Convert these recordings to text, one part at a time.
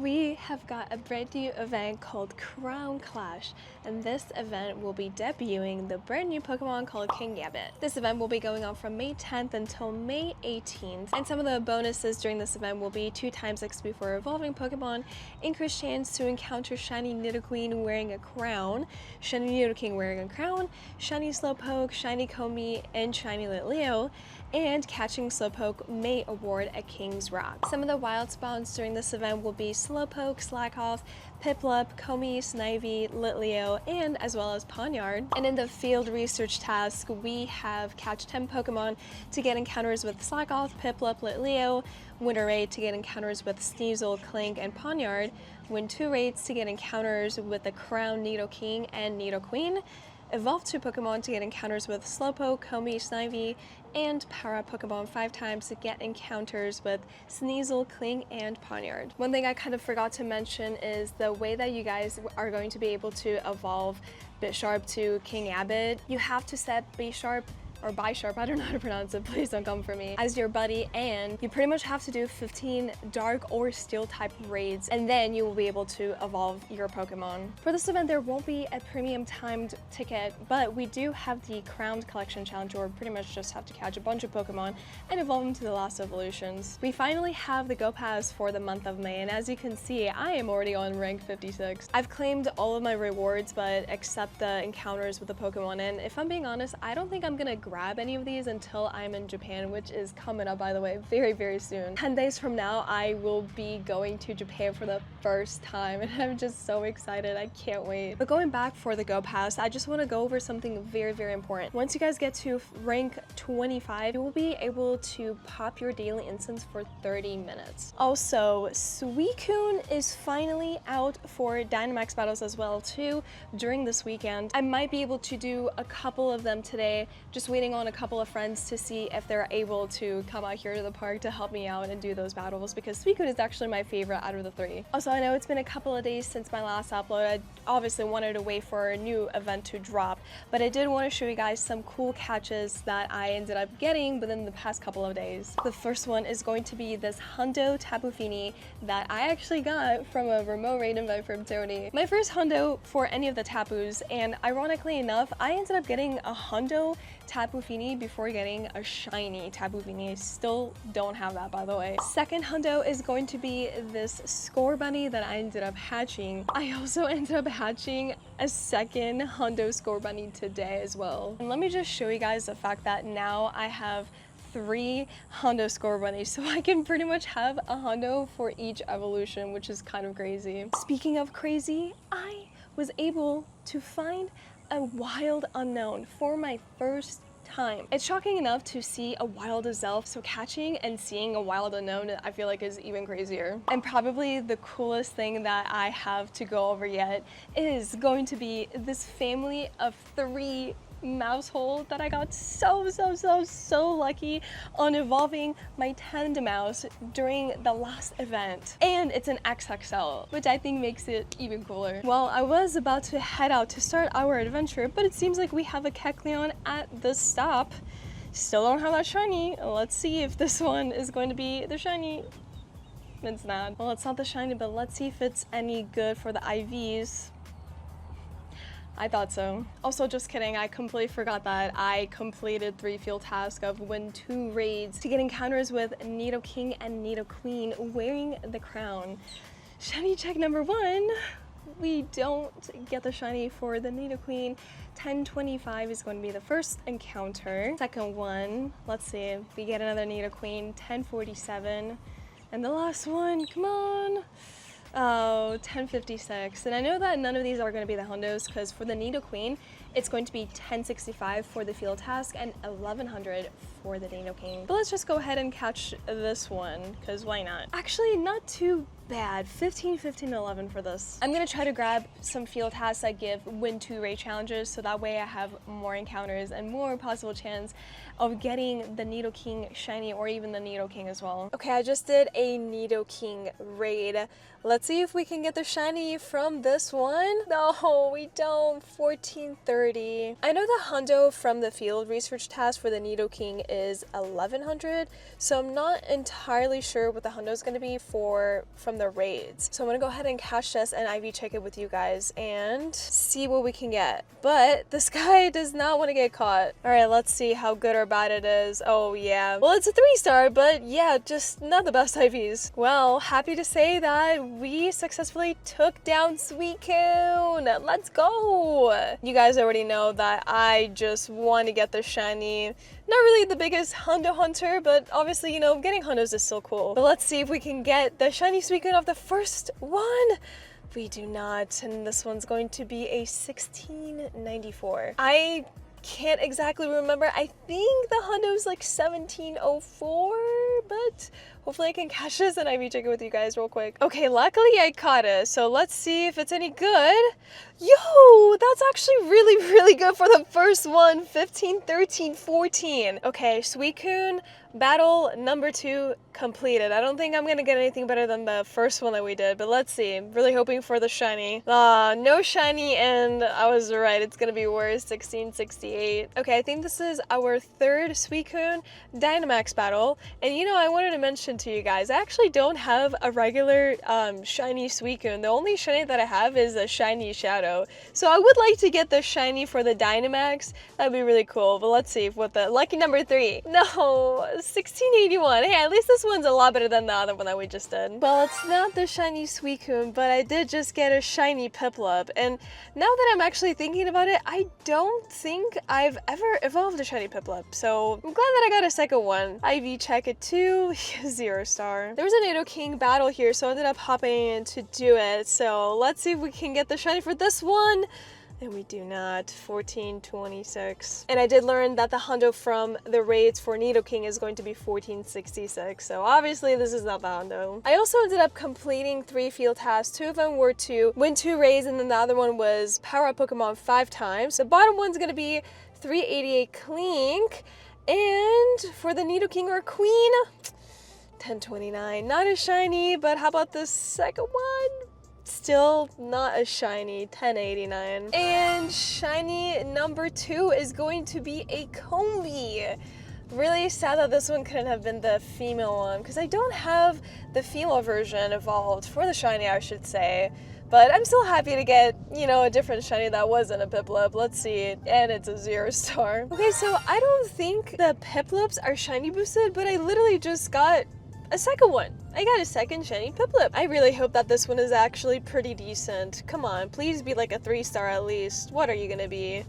we have got a brand new event called Crown Clash, and this event will be debuting the brand new Pokemon called Kingambit. This event will be going on from May 10th until May 18th, and some of the bonuses during this event will be 2 times XP for evolving Pokemon, increased chance to encounter shiny Nidoqueen wearing a crown, shiny Nidoking wearing a crown, shiny Slowpoke, shiny Comey, and shiny Litleo, and catching Slowpoke may award a King's Rock. Some of the wild spawns during this event will be Slowpoke, Slackoff, Piplup, Comey, Snivy, Litleo, and as well as Pawniard. And in the field research task, we have catch 10 Pokemon to get encounters with Slackoff, Piplup, Litleo, win a raid to get encounters with Sneasel, Clink, and Pawniard, win 2 raids to get encounters with the Crown Nidoking and Nidoqueen, evolve 2 Pokemon to get encounters with Slowpoke, Comey, Snivy, and para Pokemon 5 times to get encounters with Sneasel, Cling, and Pawniard. One thing I kind of forgot to mention is the way that you guys are going to be able to evolve Bisharp to Kingambit. You have to set Bisharp or Bisharp, I don't know how to pronounce it, please don't come for me, as your buddy, and you pretty much have to do 15 dark or steel type raids, and then you will be able to evolve your Pokemon. For this event, there won't be a premium timed ticket, but we do have the Crowned Collection Challenge, where we pretty much just have to catch a bunch of Pokemon and evolve them to the last evolutions. We finally have the Go Pass for the month of May, and as you can see, I am already on rank 56. I've claimed all of my rewards, but except the encounters with the Pokemon, and if I'm being honest, I don't think I'm gonna grab any of these until I'm in Japan, which is coming up, by the way, very, very soon. 10 days from now, I will be going to Japan for the first time, and I'm just so excited. I can't wait. But going back for the Go Pass, I just want to go over something very, very important. Once you guys get to rank 25, you will be able to pop your daily instance for 30 minutes. Also, Suicune is finally out for Dynamax battles as well, too, during this weekend. I might be able to do a couple of them today, just waiting on a couple of friends to see if they're able to come out here to the park to help me out and do those battles, because Suicune is actually my favorite out of the 3. Also, I know it's been a couple of days since my last upload. I obviously wanted to wait for a new event to drop, but I did want to show you guys some cool catches that I ended up getting within the past couple of days. The first one is going to be this Hundo Tapu Fini that I actually got from a remote raid invite from Tony. My first Hundo for any of the Tapus, and ironically enough, I ended up getting a Hundo Tapu Fini before getting a shiny Tapu Fini. I still don't have that, by the way. Second Hundo is going to be this Score Bunny that I ended up hatching. I also ended up hatching a second Hundo Score Bunny today as well. And let me just show you guys the fact that now I have 3 Hundo Score Bunnies, so I can pretty much have a Hundo for each evolution, which is kind of crazy. Speaking of crazy, I was able to find a wild unknown for my first time. It's shocking enough to see a wild Azelf, so catching and seeing a wild unknown I feel like is even crazier. And probably the coolest thing that I have to go over yet is going to be this family of 3 Mousehole that I got so lucky on evolving my Tandemaus during the last event. And it's an XXL, which I think makes it even cooler. Well, I was about to head out to start our adventure, but it seems like we have a Kecleon at the stop. Still don't have that shiny. Let's see if this one is going to be the shiny. It's not. Well, it's not the shiny, but let's see if it's any good for the IVs. I thought so. Also, just kidding, I completely forgot that I completed 3 field tasks of win 2 raids to get encounters with Nidoking and Nidoqueen wearing the crown. Shiny check number 1. We don't get the shiny for the Nidoqueen. 1025 is going to be the first encounter. Second one, let's see if we get another Nidoqueen. 1047. And the last one, come on. Oh, 1056. And I know that none of these are going to be the Hundos, because for the Nidoqueen, it's going to be 1065 for the field task and 1100 for the Nidoking. But let's just go ahead and catch this one, because why not? Actually, not too bad. 15, 15, 11 for this. I'm gonna try to grab some field tasks that give win 2 raid challenges, so that way I have more encounters and more possible chance of getting the Nidoking shiny, or even the Nidoking as well. Okay, I just did a Nidoking raid. Let's see if we can get the shiny from this one. No, we don't. 1430. I know the Hundo from the field research task for the Nidoking is 1100, so I'm not entirely sure what the Hundo is going to be from the raids. So I'm gonna go ahead and catch this and IV check it with you guys and see what we can get. But this guy does not want to get caught. All right, let's see how good or bad it is. Oh yeah, well it's a 3-star, but yeah, just not the best IVs. Well, happy to say that we successfully took down Suicune. Let's go. You guys already know that I just want to get the shiny. Not really the biggest Hundo hunter, but obviously, you know, getting Hundos is still cool. But let's see if we can get the shiny Suicune off the first one. We do not, and this one's going to be a 1694. I can't exactly remember. I think the Hundo's like 1704, but hopefully I can catch this and IV check it with you guys real quick. Okay, luckily I caught it, so let's see if it's any good. Yo, that's actually really good for the first one. 15, 13, 14. Okay, Suicune battle number 2 completed. I don't think I'm gonna get anything better than the first one that we did, but let's see. Really hoping for the shiny. No shiny, and I was right. It's gonna be worse. 1668. Okay, I think this is our 3rd Suicune Dynamax battle, and you know, I wanted to mention to you guys, I actually don't have a regular shiny Suicune. The only shiny that I have is a shiny Shadow. So I would like to get the shiny for the Dynamax. That'd be really cool. But let's see what the lucky number 3. No, 1681. Hey, at least this one's a lot better than the other one that we just did. Well, it's not the shiny Suicune, but I did just get a shiny Piplup. And now that I'm actually thinking about it, I don't think I've ever evolved a shiny Piplup. So I'm glad that I got a second one. IV check it too. 0-star. There was a Nidoking battle here, so I ended up hopping in to do it. So let's see if we can get the shiny for this one. And we do not. 1426. And I did learn that the Hundo from the raids for Nidoking is going to be 1466. So obviously this is not the Hundo. I also ended up completing 3 field tasks. 2 of them were to win 2 raids, and then the other one was power up Pokemon 5 times. The bottom one's going to be 388 Clink. And for the Nidoking or Queen, 1029. Not a shiny, but how about the second one? Still not a shiny. 1089. And shiny number 2 is going to be a Combi. Really sad that this one couldn't have been the female one, because I don't have the female version evolved for the shiny, I should say. But I'm still happy to get, you know, a different shiny that wasn't a Piplup. Let's see. And it's a 0-star. Okay, so I don't think the Piplups are shiny boosted, but I literally just got a second one. I got a second shiny Piplup. I really hope that this one is actually pretty decent. Come on, please be like a 3-star at least. What are you gonna be?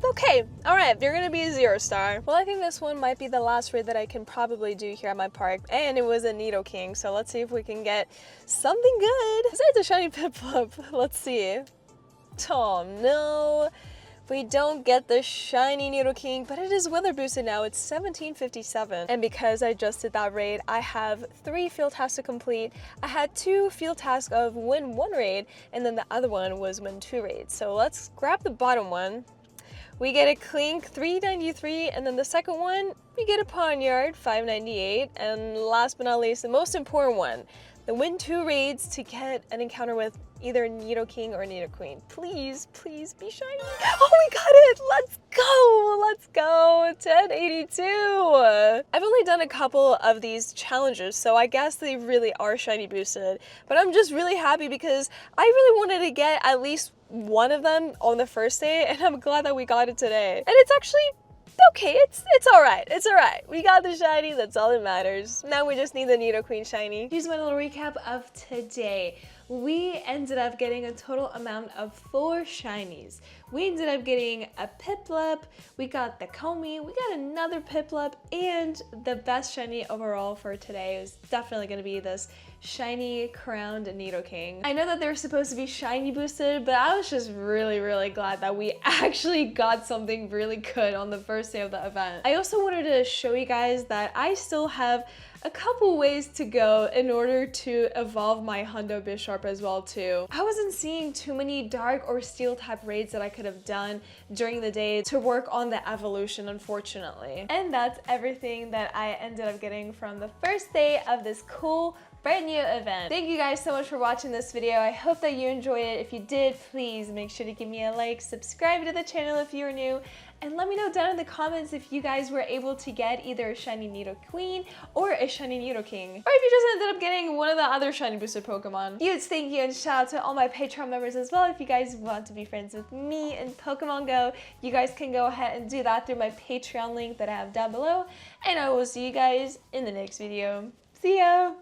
Okay, alright, you're gonna be a 0-star. Well, I think this one might be the last raid that I can probably do here at my park. And it was a Nidoking, so let's see if we can get something good. Besides a shiny Piplup, let's see. Oh no. We don't get the shiny Nidoking, but it is weather boosted now. It's 1757. And because I just did that raid, I have 3 field tasks to complete. I had 2 field tasks of win 1 raid, and then the other one was win 2 raids. So let's grab the bottom one. We get a Clink, 393, and then the second one, we get a Pawniard, 598. And last but not least, the most important one, the win 2 raids to get an encounter with either Nidoking or Nidoqueen. Please, please be shiny. Oh, we got it! Let's go! Let's go! 1082! I've only done a couple of these challenges, so I guess they really are shiny boosted. But I'm just really happy because I really wanted to get at least one of them on the first day, and I'm glad that we got it today. And it's actually okay, it's alright, it's alright. We got the shiny, that's all that matters. Now we just need the Nidoqueen shiny. Here's my little recap of today. We ended up getting a total amount of 4 shinies. We ended up getting a Piplup, we got the Combi, we got another Piplup, and the best shiny overall for today is definitely going to be this shiny crowned Nidoking. I know that they're supposed to be shiny boosted, but I was just really glad that we actually got something really good on the first day of the event. I also wanted to show you guys that I still have a couple ways to go in order to evolve my Hundo Bisharp as well too. I wasn't seeing too many dark or steel type raids that I could have done during the day to work on the evolution, unfortunately. And that's everything that I ended up getting from the first day of this cool brand new event. Thank you guys so much for watching this video. I hope that you enjoyed it. If you did, please make sure to give me a like, subscribe to the channel if you're new, and let me know down in the comments if you guys were able to get either a shiny Nidoqueen or a shiny Nidoking. Or if you just ended up getting one of the other shiny booster Pokemon. Huge thank you and shout out to all my Patreon members as well. If you guys want to be friends with me in Pokemon Go, you guys can go ahead and do that through my Patreon link that I have down below. And I will see you guys in the next video. See ya!